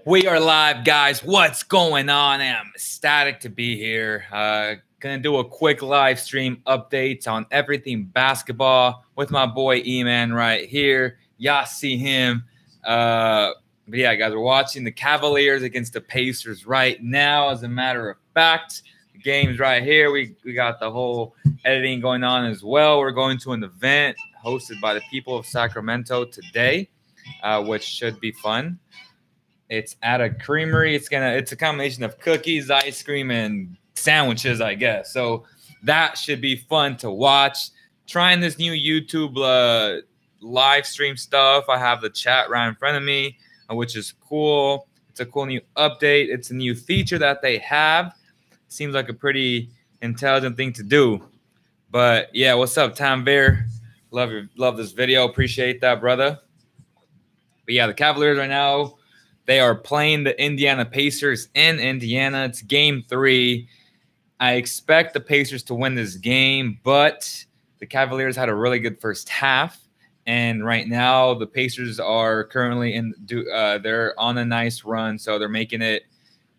We are live, guys. What's going on? I'm ecstatic to be here. Gonna do a quick live stream updates on everything basketball with my boy E-Man right here. Y'all see him. But yeah, guys, we're watching the Cavaliers against the Pacers right now. As a matter of fact, the game's right here. We got the whole editing going on as well. We're going to an event hosted by the people of Sacramento today, which should be fun. It's at a creamery. It's a combination of cookies, ice cream, and sandwiches, I guess. So that should be fun to watch. Trying this new YouTube live stream stuff. I have the chat right in front of me, which is cool. It's a cool new update. It's a new feature that they have. Seems like a pretty intelligent thing to do. But yeah, what's up, Tanvir? Love this video. Appreciate that, brother. But yeah, the Cavaliers right now, they are playing the Indiana Pacers in Indiana. It's game 3. I expect the Pacers to win this game, but the Cavaliers had a really good first half. And right now, the Pacers are currently they're on a nice run, so they're making it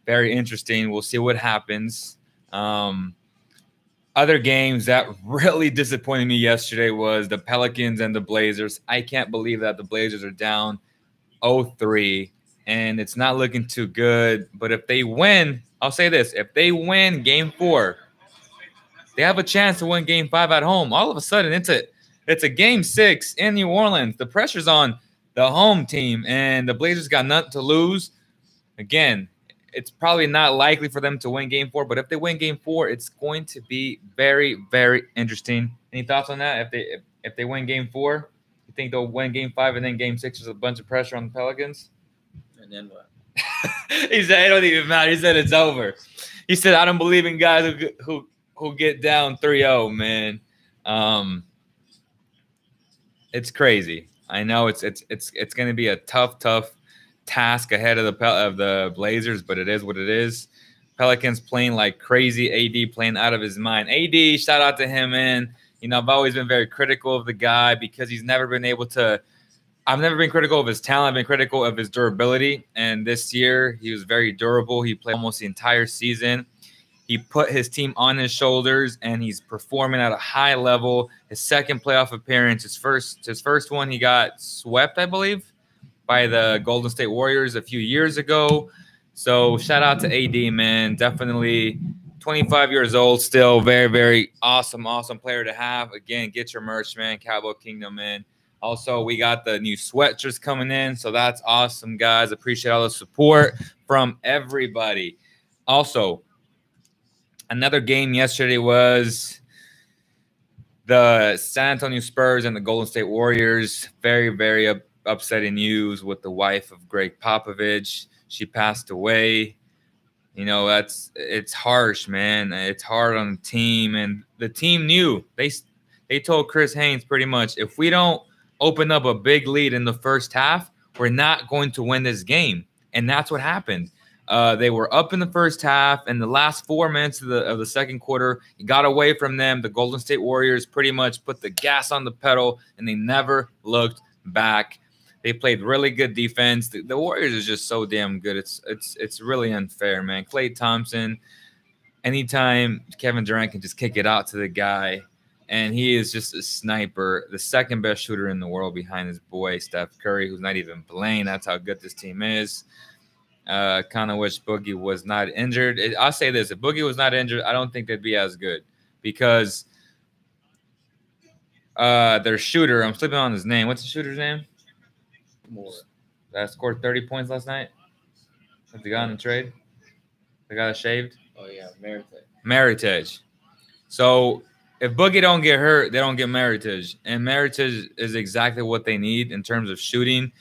very interesting. We'll see what happens. Other games that really disappointed me yesterday was the Pelicans and the Blazers. I can't believe that the Blazers are down 0-3. And it's not looking too good. But if they win, I'll say this. If they win game 4, they have a chance to win game 5 at home. All of a sudden, it's a game 6 in New Orleans. The pressure's on the home team, and the Blazers got nothing to lose. Again, it's probably not likely for them to win game 4. But if they win game 4, it's going to be very, very interesting. Any thoughts on that? If they win game 4, you think they'll win game 5 and then game 6 is a bunch of pressure on the Pelicans? And then what? He said it don't even matter. He said it's over. He said I don't believe in guys who get down 3-0, man. It's crazy. I know it's going to be a tough task ahead of the Blazers, but it is what it is. Pelicans playing like crazy. AD playing out of his mind. AD, shout out to him, man. You know, I've always been very critical of the guy because he's never been able to. I've never been critical of his talent. I've been critical of his durability. And this year, he was very durable. He played almost the entire season. He put his team on his shoulders, and he's performing at a high level. His second playoff appearance, his first one, he got swept, I believe, by the Golden State Warriors a few years ago. So shout out to AD, man. Definitely 25 years old, still very, very awesome player to have. Again, get your merch, man. Cowboy Kingdom, man. Also, we got the new sweatshirts coming in, so that's awesome, guys. Appreciate all the support from everybody. Also, another game yesterday was the San Antonio Spurs and the Golden State Warriors. Very, very upsetting news with the wife of Greg Popovich. She passed away. You know, it's harsh, man. It's hard on the team, and the team knew. They told Chris Haynes pretty much, if we don't open up a big lead in the first half, we're not going to win this game. And that's what happened. They were up in the first half, and the last 4 minutes of the second quarter, it got away from them. The Golden State Warriors pretty much put the gas on the pedal, and they never looked back. They played really good defense. The Warriors are just so damn good. It's really unfair, man. Klay Thompson, anytime Kevin Durant can just kick it out to the guy, and he is just a sniper, the second best shooter in the world behind his boy, Steph Curry, who's not even playing. That's how good this team is. Kind of wish Boogie was not injured. I'll say this. If Boogie was not injured, I don't think they'd be as good because their shooter, I'm slipping on his name. What's the shooter's name? More. That scored 30 points last night? With the guy on the trade? The guy that shaved? Oh, yeah, Meritage. Meritage. So if Boogie don't get hurt, they don't get Meritage. And Meritage is exactly what they need in terms of shooting.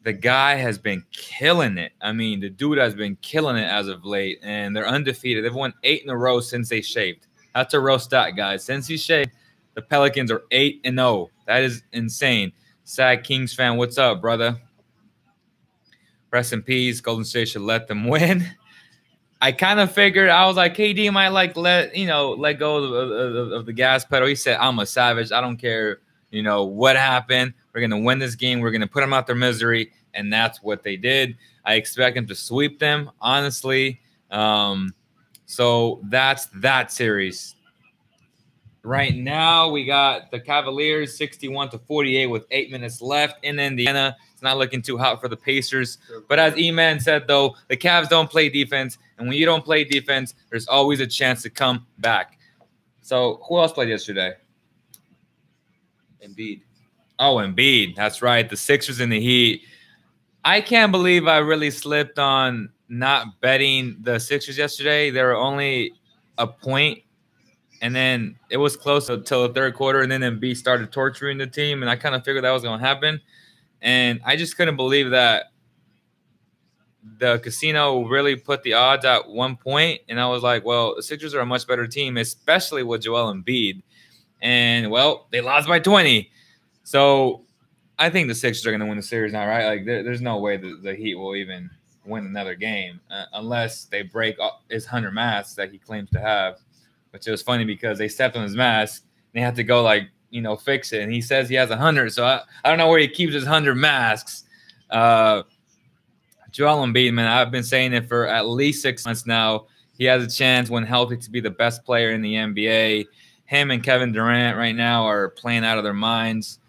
The guy has been killing it. I mean, the dude has been killing it as of late, and they're undefeated. They've won 8 in a row since they shaved. That's a real stat, guys. Since he shaved, the Pelicans are 8-0. That is insane. Sad Kings fan, what's up, brother? Rest in peace. Golden State should let them win. I kind of figured, I was like, KD might let go of the gas pedal. He said, I'm a savage. I don't care You know, what happened? We're going to win this game. We're going to put them out their misery. And that's what they did. I expect them to sweep them, honestly. So that's that series. Right now, we got the Cavaliers 61-48 with 8 minutes left in Indiana. It's not looking too hot for the Pacers. But as E-Man said, though, the Cavs don't play defense. And when you don't play defense, there's always a chance to come back. So who else played yesterday? Embiid. Oh, Embiid. That's right. The Sixers and the Heat. I can't believe I really slipped on not betting the Sixers yesterday. They were only a point. And then it was close until the third quarter, and then Embiid started torturing the team, and I kind of figured that was going to happen. And I just couldn't believe that the casino really put the odds at 1 point. And I was like, well, the Sixers are a much better team, especially with Joel Embiid. And, well, they lost by 20. So I think the Sixers are going to win the series now, right? Like, there's no way the Heat will even win another game unless they break his 100 masks that he claims to have. Which was funny because they stepped on his mask. And they had to go, like, you know, fix it. And he says he has 100. So I don't know where he keeps his 100 masks. Joel Embiid, man, I've been saying it for at least 6 months now. He has a chance when healthy to be the best player in the NBA. Him and Kevin Durant right now are playing out of their minds.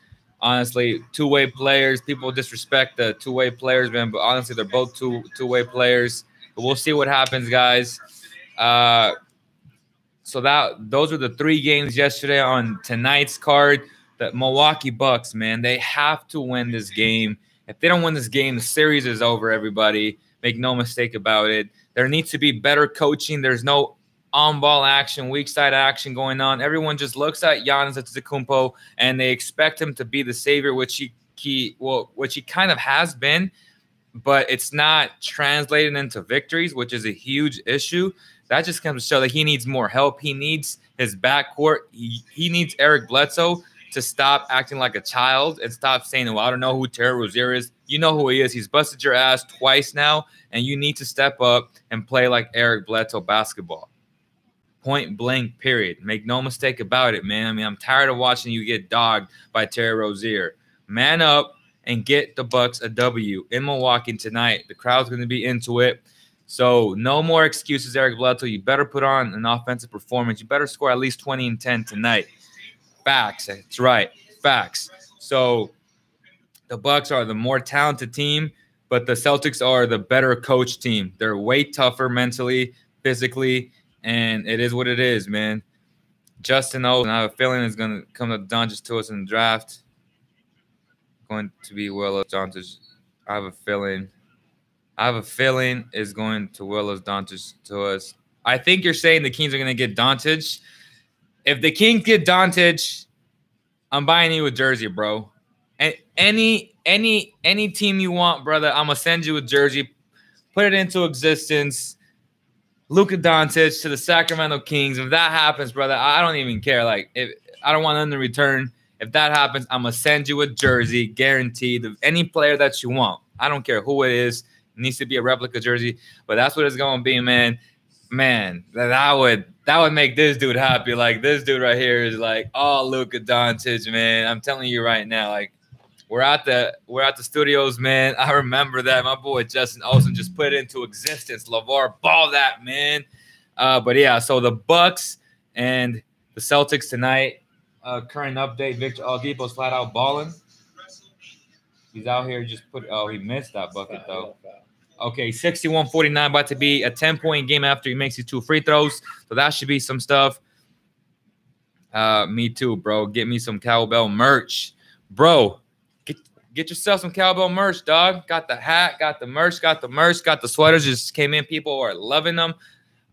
Honestly, two-way players. People disrespect the two-way players, man. But honestly, they're both two-way players. But we'll see what happens, guys. So those are the 3 games yesterday. On tonight's card, the Milwaukee Bucks, man, they have to win this game. If they don't win this game, the series is over, everybody. Make no mistake about it. There needs to be better coaching. There's no on-ball action, weak side action going on. Everyone just looks at Giannis Antetokounmpo and they expect him to be the savior, which he kind of has been, but it's not translated into victories, which is a huge issue. That just comes to show that he needs more help. He needs his backcourt. He needs Eric Bledsoe to stop acting like a child and stop saying, well, I don't know who Terry Rozier is. You know who he is. He's busted your ass twice now, and you need to step up and play like Eric Bledsoe basketball. Point blank, period. Make no mistake about it, man. I mean, I'm tired of watching you get dogged by Terry Rozier. Man up and get the Bucks a W in Milwaukee tonight. The crowd's going to be into it. So no more excuses, Eric Bledsoe. You better put on an offensive performance. You better score at least 20 and 10 tonight. Facts. That's right. Facts. So the Bucks are the more talented team, but the Celtics are the better coach team. They're way tougher mentally, physically, and it is what it is, man. Justin Olsen, I have a feeling is going to come to Doncic to us in the draft. Going to be Will Doncic. I have a feeling is going to Willis Doncic to us. I think you're saying the Kings are going to get Doncic. If the Kings get Doncic, I'm buying you a jersey, bro. And any team you want, brother, I'm going to send you a jersey. Put it into existence. Luka Doncic to the Sacramento Kings. If that happens, brother, I don't even care. Like, I don't want them to return. If that happens, I'm going to send you a jersey, guaranteed, of any player that you want. I don't care who it is. It needs to be a replica jersey, but that's what it's going to be, man. Man, that would make this dude happy. Like, this dude right here is like, oh, Luka Doncic, man. I'm telling you right now, like, we're at the studios, man. I remember that. My boy Justin Olsen just put it into existence. LeVar Ball that, man. But yeah, so the Bucks and the Celtics tonight. Current update, Victor Oladipo's flat out balling. He's out here just he missed that bucket, though. Okay, 61-49, about to be a 10-point game after he makes his 2 free throws. So that should be some stuff. Me too, bro. Get me some cowbell merch. Bro, get yourself some cowbell merch, dog. Got the hat, got the merch, got the sweaters. Just came in. People are loving them.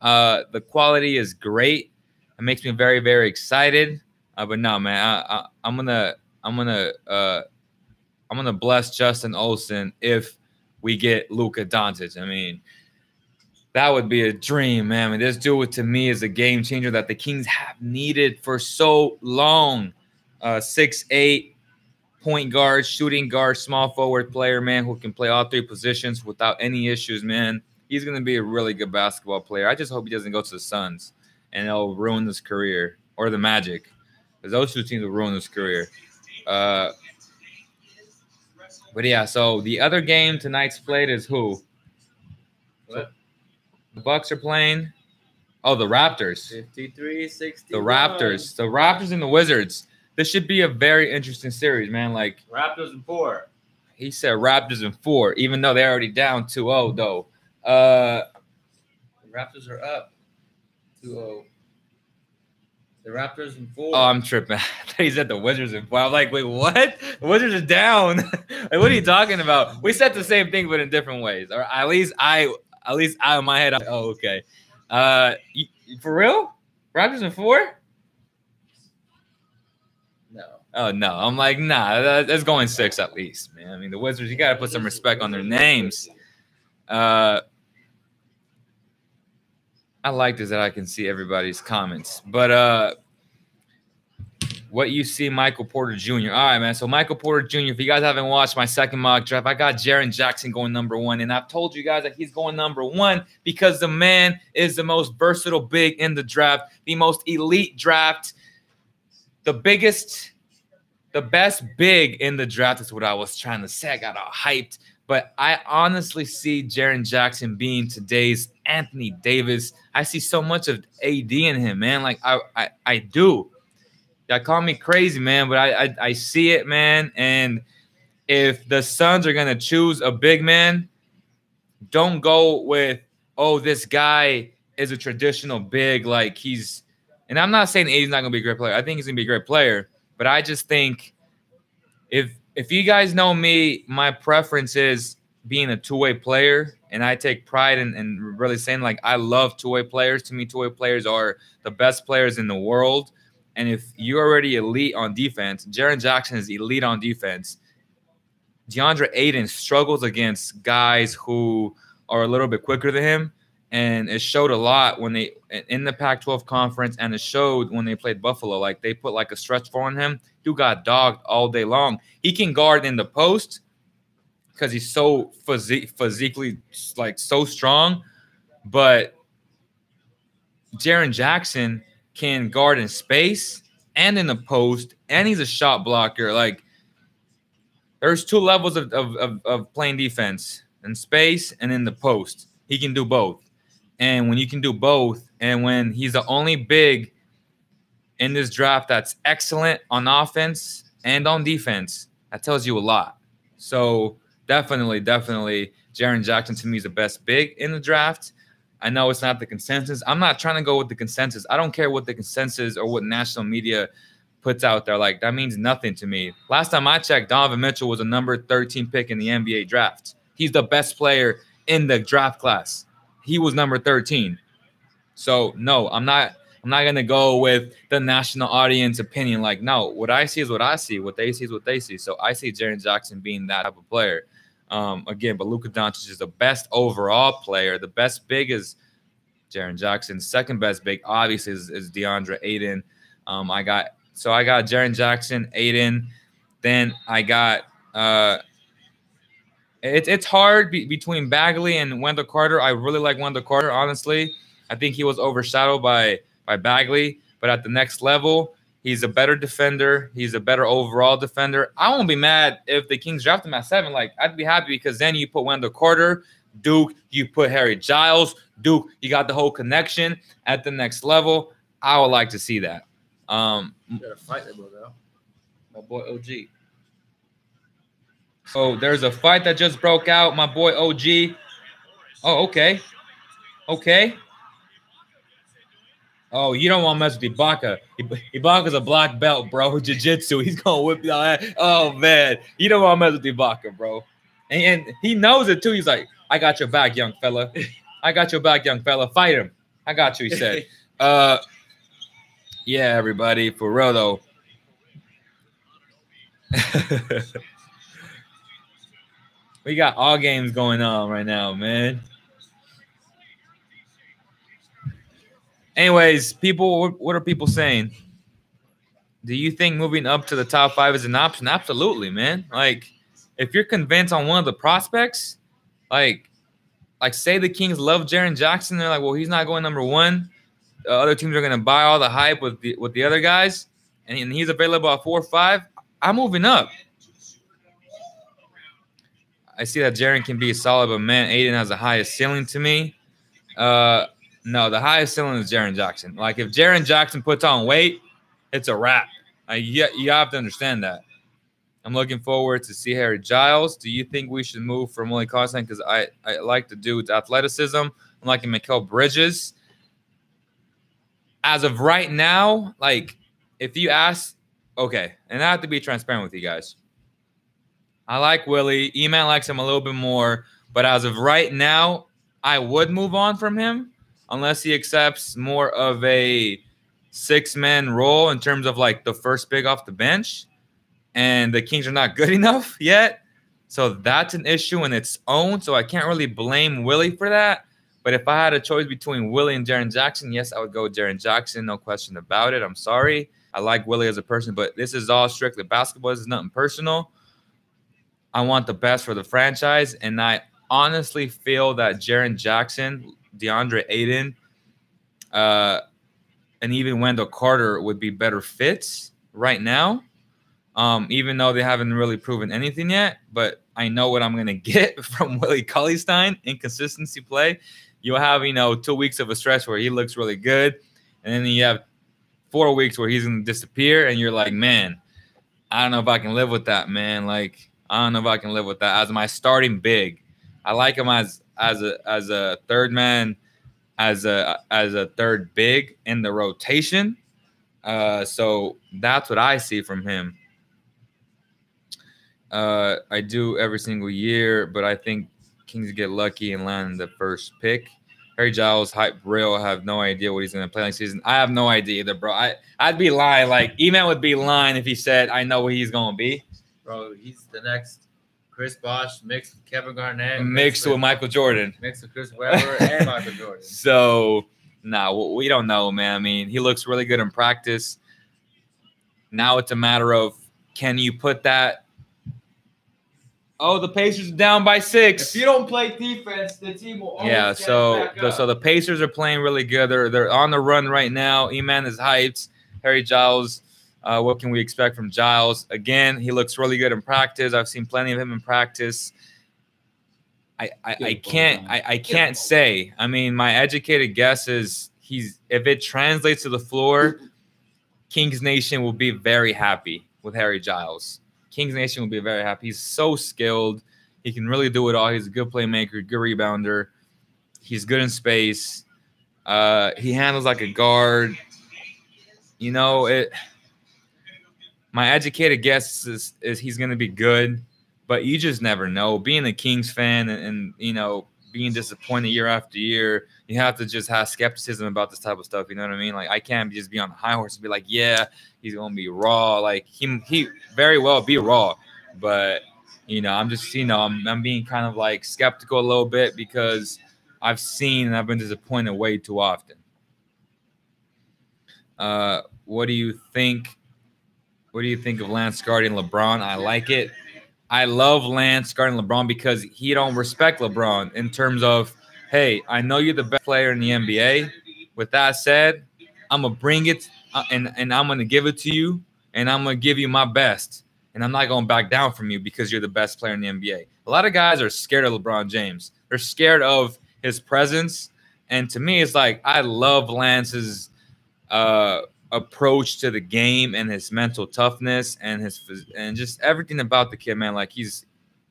The quality is great. It makes me very, very excited. But no, man, I'm gonna bless Justin Olsen if we get Luka Doncic. I mean, that would be a dream, man. I mean, this dude to me is a game changer that the Kings have needed for so long. 6'8", point guard, shooting guard, small forward player, man, who can play all 3 positions without any issues, man. He's gonna be a really good basketball player. I just hope he doesn't go to the Suns and it'll ruin his career, or the Magic. Because those 2 teams will ruin his career. Uh, but yeah, so the other game tonight's played is who? What? The Bucks are playing. Oh, the Raptors. 53-61. The Raptors. The Raptors and the Wizards. This should be a very interesting series, man. Like Raptors in 4. he said, Raptors in 4, even though they're already down 2-0, though. The Raptors are up 2-0. The Raptors in 4. Oh, I'm tripping. He said the Wizards in 4. I'm like, wait, what? The Wizards are down. Like, what are you talking about? We said the same thing, but in different ways. Or at least I in my head. I'm like, oh, okay. For real? Raptors in 4? No. Oh no. I'm like, nah. That's going 6 at least, man. I mean, the Wizards. You gotta put some respect on their names. I like this that I can see everybody's comments. But what you see Michael Porter Jr. All right, man. So Michael Porter Jr., if you guys haven't watched my second mock draft, I got Jaren Jackson going number 1. And I've told you guys that he's going number 1 because the man is the most versatile big in the draft, the most elite draft, the best big in the draft is what I was trying to say. I got all hyped. But I honestly see Jaren Jackson being today's Anthony Davis. I see so much of AD in him, man. Like, I do. Y'all call me crazy, man, but I see it, man. And if the Suns are going to choose a big man, don't go with, oh, this guy is a traditional big. Like, he's – and I'm not saying AD's not going to be a great player. I think he's going to be a great player. But I just think if you guys know me, my preference is being a two-way player, and I take pride in really saying, like, I love two-way players. To me, two-way players are the best players in the world. And if you're already elite on defense, Jaren Jackson is elite on defense. DeAndre Ayton struggles against guys who are a little bit quicker than him, and it showed a lot when they in the Pac-12 conference, and it showed when they played Buffalo. Like, they put like a stretch four on him. Dude got dogged all day long. He can guard in the post because he's so physically like so strong, but Jaren Jackson can guard in space and in the post, and he's a shot blocker. Like, there's two levels of playing defense, in space and in the post. He can do both. And when you can do both, and when he's the only big in this draft that's excellent on offense and on defense, that tells you a lot. So definitely, Jaren Jackson to me is the best big in the draft. I know it's not the consensus. I'm not trying to go with the consensus. I don't care what the consensus or what national media puts out there. Like, that means nothing to me. Last time I checked, Donovan Mitchell was a number 13 pick in the NBA draft. He's the best player in the draft class. He was number 13. So no, I'm not gonna go with the national audience opinion. Like, no, what I see is what I see. What they see is what they see. So I see Jaren Jackson being that type of player. Again, but Luka Doncic is the best overall player. The best big is Jaren Jackson. Second best big, obviously, is DeAndre Ayton. I got Jaren Jackson, Ayton. Then I got it's hard between Bagley and Wendell Carter. I really like Wendell Carter, honestly. I think he was overshadowed by Bagley, but at the next level, he's a better defender. He's a better overall defender. I won't be mad if the Kings draft him at 7. Like, I'd be happy because then you put Wendell Carter, Duke, you put Harry Giles, Duke, you got the whole connection at the next level. I would like to see that. You got to fight that, bro. My boy OG. So there's a fight that just broke out. My boy OG. Oh, okay. Okay. Oh, you don't want to mess with Ibaka. Ibaka's a black belt, bro. Jiu-jitsu. He's going to whip you out. Oh, man. You don't want to mess with Ibaka, bro. And he knows it, too. He's like, I got your back, young fella. I got your back, young fella. Fight him. I got you, he said. Yeah, everybody. For real, though. We got all games going on right now, man. Anyways, people, what are people saying? Do you think moving up to the top 5 is an option? Absolutely, man. Like, if you're convinced on one of the prospects, like say the Kings love Jaren Jackson, they're like, well, he's not going number 1. Other teams are going to buy all the hype with the other guys, and he's available at 4 or 5. I'm moving up. I see that Jaren can be solid, but man, Aiden has the highest ceiling to me. No, the highest ceiling is Jaren Jackson. Like if Jaren Jackson puts on weight, it's a wrap. You have to understand that. I'm looking forward to see Harry Giles. Do you think we should move from Willie Cauley-Stein? Because I like the dude's athleticism. I'm liking Mikal Bridges. As of right now, like if you ask, okay, and I have to be transparent with you guys. I like Willie. E-Man likes him a little bit more. But as of right now, I would move on from him unless he accepts more of a six-man role in terms of like the first big off the bench. And the Kings are not good enough yet. So that's an issue in its own. So I can't really blame Willie for that. But if I had a choice between Willie and Jaren Jackson, yes, I would go with Jaren Jackson. No question about it. I'm sorry. I like Willie as a person, but this is all strictly basketball. This is nothing personal. I want the best for the franchise. And I honestly feel that Jaren Jackson, DeAndre Ayton, and even Wendell Carter would be better fits right now. Even though they haven't really proven anything yet, but I know what I'm going to get from Willie Cauley-Stein in consistency play. You'll have, 2 weeks of a stretch where he looks really good, and then you have 4 weeks where he's going to disappear, and you're like, man, I don't know if I can live with that, man. Like, I don't know if I can live with that as my starting big. I like him as a third man, as a third big in the rotation. So that's what I see from him. I do every single year, but I think Kings get lucky and land the first pick. Harry Giles, hype real. I have no idea what he's going to play next season. I have no idea either, bro. I'd be lying. Like, E-Man would be lying if he said, I know what he's going to be. Bro, he's the next Chris Bosh mixed with Kevin Garnett. Mixed with Michael Jordan. Mixed with Chris Webber and Michael Jordan. So, we don't know, man. I mean, he looks really good in practice. Now it's a matter of, can you put that? Oh, the Pacers are down by 6. If you don't play defense, the team will always get back up. So the Pacers are playing really good. They're on the run right now. E-Man is hyped. Harry Giles, what can we expect from Giles? Again, he looks really good in practice. I've seen plenty of him in practice. I can't say. I mean, my educated guess is if it translates to the floor, Kings Nation will be very happy with Harry Giles. Kings Nation will be very happy. He's so skilled. He can really do it all. He's a good playmaker, good rebounder. He's good in space. He handles like a guard. My educated guess is he's going to be good, but you just never know. Being a Kings fan and being disappointed year after year, you have to just have skepticism about this type of stuff. You know what I mean? Like, I can't just be on a high horse and be like, yeah, he's going to be raw. Like, he very well be raw. But, I'm just, I'm being kind of like skeptical a little bit because I've seen and I've been disappointed way too often. What do you think? What do you think of Lance guarding LeBron? I like it. I love Lance guarding LeBron because he don't respect LeBron in terms of, hey, I know you're the best player in the NBA. With that said, I'm going to bring it and I'm going to give it to you, and I'm going to give you my best. And I'm not going to back down from you because you're the best player in the NBA. A lot of guys are scared of LeBron James. They're scared of his presence. And to me, it's like I love Lance's approach to the game and his mental toughness and just everything about the kid, man. Like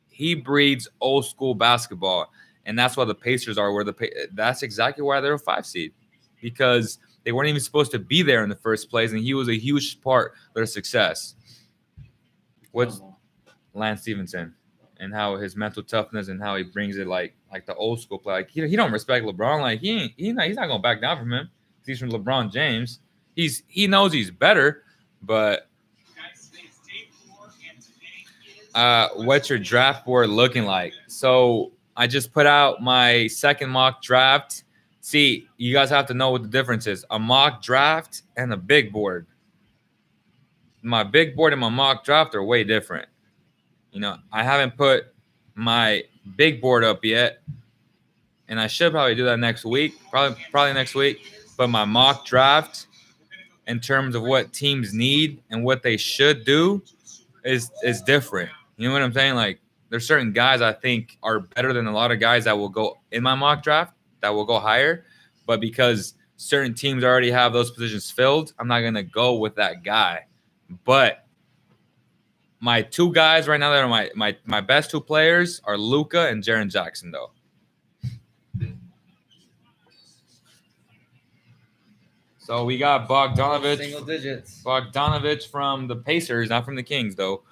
he breeds old school basketball, and that's why the Pacers are where that's exactly why they're a 5 seed, because they weren't even supposed to be there in the first place, and he was a huge part of their success. What's Lance Stevenson and how his mental toughness and how he brings it like the old school play. Like he don't respect LeBron. Like he's not gonna back down from him. He's from LeBron James. He knows he's better, but what's your draft board looking like? So I just put out my second mock draft. See, you guys have to know what the difference is. A mock draft and a big board. My big board and my mock draft are way different. I haven't put my big board up yet, and I should probably do that next week, probably next week. But my mock draft, in terms of what teams need and what they should do, is different. You know what I'm saying? Like there's certain guys I think are better than a lot of guys that will go in my mock draft that will go higher, but because certain teams already have those positions filled, I'm not gonna go with that guy. But my two guys right now that are my best two players are Luka and Jaren Jackson, though. So we got Bogdanovich. Single digits. Bogdanovich from the Pacers, not from the Kings, though.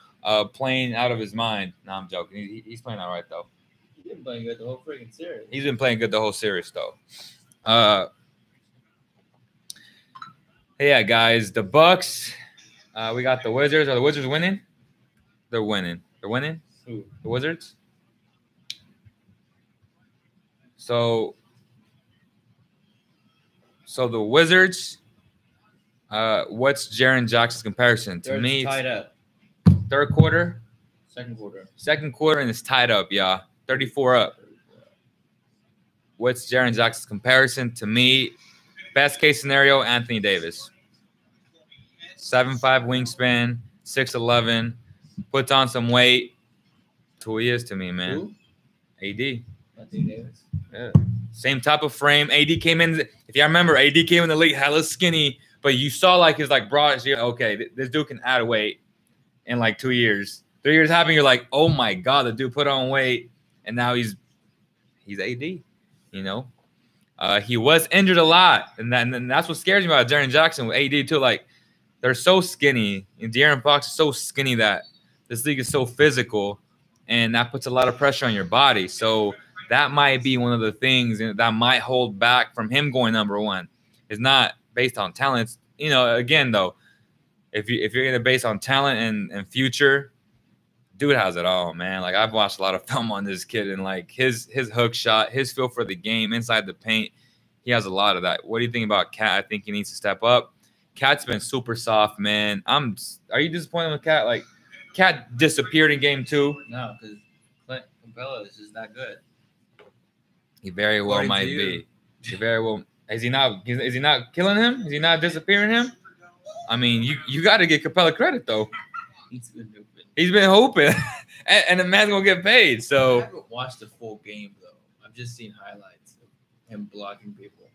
Playing out of his mind. No, I'm joking. He's playing all right, though. He's been playing good the whole freaking series. He's been playing good the whole series, though. Yeah, guys, the Bucks. We got the Wizards. Are the Wizards winning? They're winning. They're winning? Who? The Wizards? So the Wizards, what's Jaren Jackson's comparison? To me, it's tied up. Third quarter? Second quarter. Second quarter, and it's tied up, yeah. 34 up. What's Jaren Jackson's comparison? To me, best case scenario, Anthony Davis. 7'5" wingspan, 6'11", puts on some weight. That's who he is to me, man. Who? AD. Anthony Davis. Yeah. Same type of frame. AD came in. If you remember, AD came in the league hella skinny, but you saw like his like broad. Okay, this dude can add weight in like 2 years. 3 years happened. You're like, oh my god, the dude put on weight, and now he's AD. You know, he was injured a lot, and that's what scares me about Jaren Jackson with AD too. Like they're so skinny, and De'Aaron Fox is so skinny that this league is so physical, and that puts a lot of pressure on your body. So that might be one of the things that might hold back from him going number one. It's not based on talents. You know, again, though, if you're going to base on talent and future, dude has it all, man. Like, I've watched a lot of film on this kid, and, like, his hook shot, his feel for the game inside the paint, he has a lot of that. What do you think about Cat? I think he needs to step up. Cat's been super soft, man. Are you disappointed with Cat? Like, Cat disappeared in game 2. No, because Clint Capella is just that good. He very well might be. He very well. Is he not killing him? Is he not disappearing him? I mean, you got to give Capella credit though. He's been hooping. He's been hoping, and the man's gonna get paid. So I haven't watched the full game though. I've just seen highlights of him blocking people.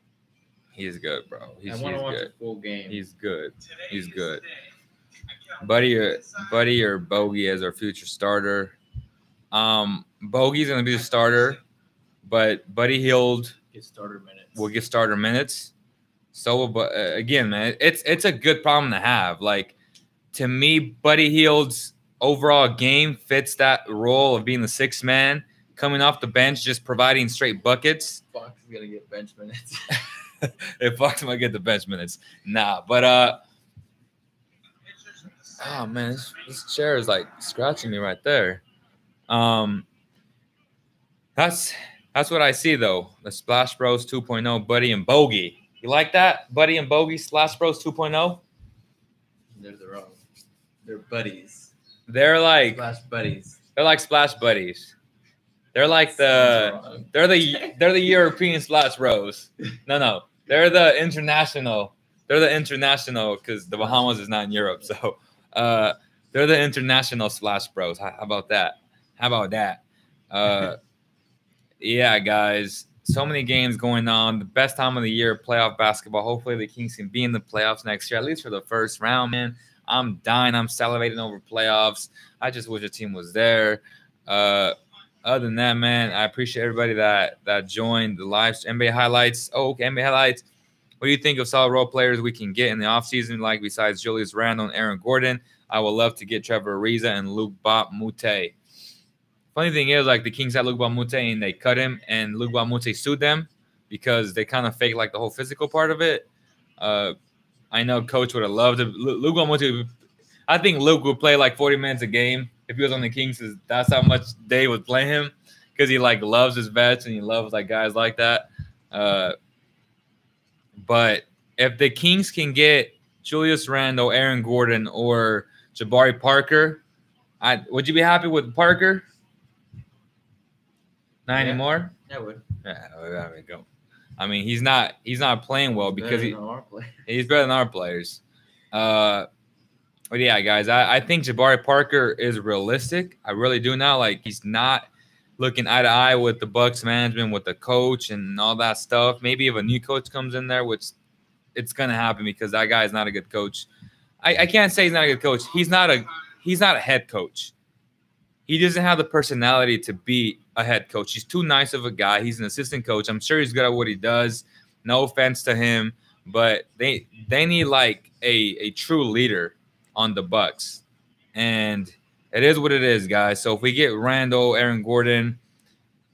He's good, bro. I want to watch the full game. He's good. He's good. Buddy or Bogey as our future starter. Bogey's gonna be the starter. But Buddy Hield will get starter minutes. So, but again, man, it's a good problem to have. Like, to me, Buddy Hield's overall game fits that role of being the sixth man, coming off the bench, just providing straight buckets. Fox is gonna get bench minutes. If Fox might get the bench minutes, nah. But oh man, this chair is like scratching me right there. That's what I see, though. The Splash Bros 2.0, Buddy and Bogey. You like that? Buddy and Bogey, Splash Bros 2.0? They're their own. They're buddies. They're like Splash buddies. They're like Splash Buddies. They're like they're the European Splash Bros. No. They're the international. They're the international because the Bahamas is not in Europe. So they're the international Splash Bros. How about that? Yeah, guys, so many games going on. The best time of the year, playoff basketball. Hopefully the Kings can be in the playoffs next year, at least for the first round, man. I'm dying. I'm salivating over playoffs. I just wish the team was there. Other than that, man, I appreciate everybody that joined the live NBA highlights. Oh, okay, NBA highlights. What do you think of solid role players we can get in the offseason, like besides Julius Randle and Aaron Gordon? I would love to get Trevor Ariza and Luke Mute. Funny thing is, like, the Kings had Luke Mute and they cut him, and Luke Mute sued them because they kind of faked like the whole physical part of it. I know Coach would have loved it. Luke Mute, I think Luke would play like 40 minutes a game if he was on the Kings. That's how much they would play him because he like loves his vets and he loves like guys like that. But if the Kings can get Julius Randle, Aaron Gordon, or Jabari Parker, would you be happy with Parker? Not anymore? I would. Yeah, there we go. I mean, he's not playing well because he's better than our players. But yeah, guys, I think Jabari Parker is realistic. I really do now. Like, he's not looking eye to eye with the Bucks management, with the coach, and all that stuff. Maybe if a new coach comes in there, which it's gonna happen because that guy is not a good coach. I can't say he's not a good coach. He's not a head coach. He doesn't have the personality to be a head coach. He's too nice of a guy. He's an assistant coach. I'm sure he's good at what he does. No offense to him, but they need like a true leader on the Bucks. And it is what it is, guys. So if we get Randall, Aaron Gordon,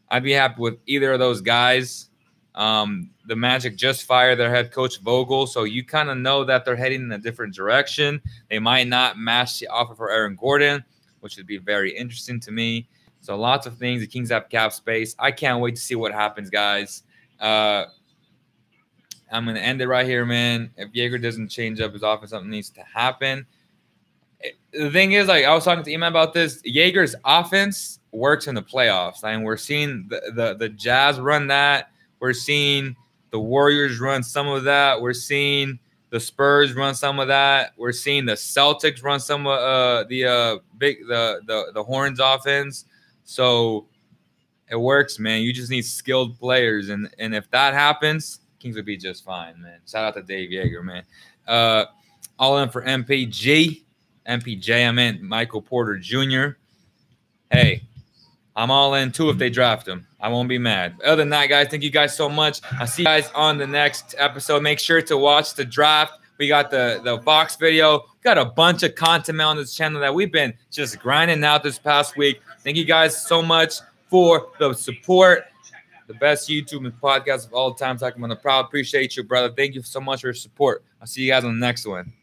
I'd be happy with either of those guys. The Magic just fired their head coach Vogel, so you kind of know that they're heading in a different direction. They might not match the offer for Aaron Gordon, which would be very interesting to me. So lots of things. The Kings have cap space. I can't wait to see what happens, guys. I'm going to end it right here, man. If Jaeger doesn't change up his offense, something needs to happen. The thing is, like, I was talking to Iman about this. Jaeger's offense works in the playoffs. I mean, we're seeing the Jazz run that. We're seeing the Warriors run some of that. We're seeing the Spurs run some of that. We're seeing the Celtics run some of the Horns offense. So it works, man. You just need skilled players, and if that happens, Kings would be just fine, man. Shout out to Dave Jaeger, man. All in for MPJ. I meant Michael Porter Jr. Hey, I'm all in too if they draft him. I won't be mad. Other than that, guys, thank you guys so much. I'll see you guys on the next episode. Make sure to watch the draft. We got the box video. We got a bunch of content on this channel that we've been just grinding out this past week. Thank you guys so much for the support. The best YouTube and podcast of all time. Talking about the proud. Appreciate you, brother. Thank you so much for your support. I'll see you guys on the next one.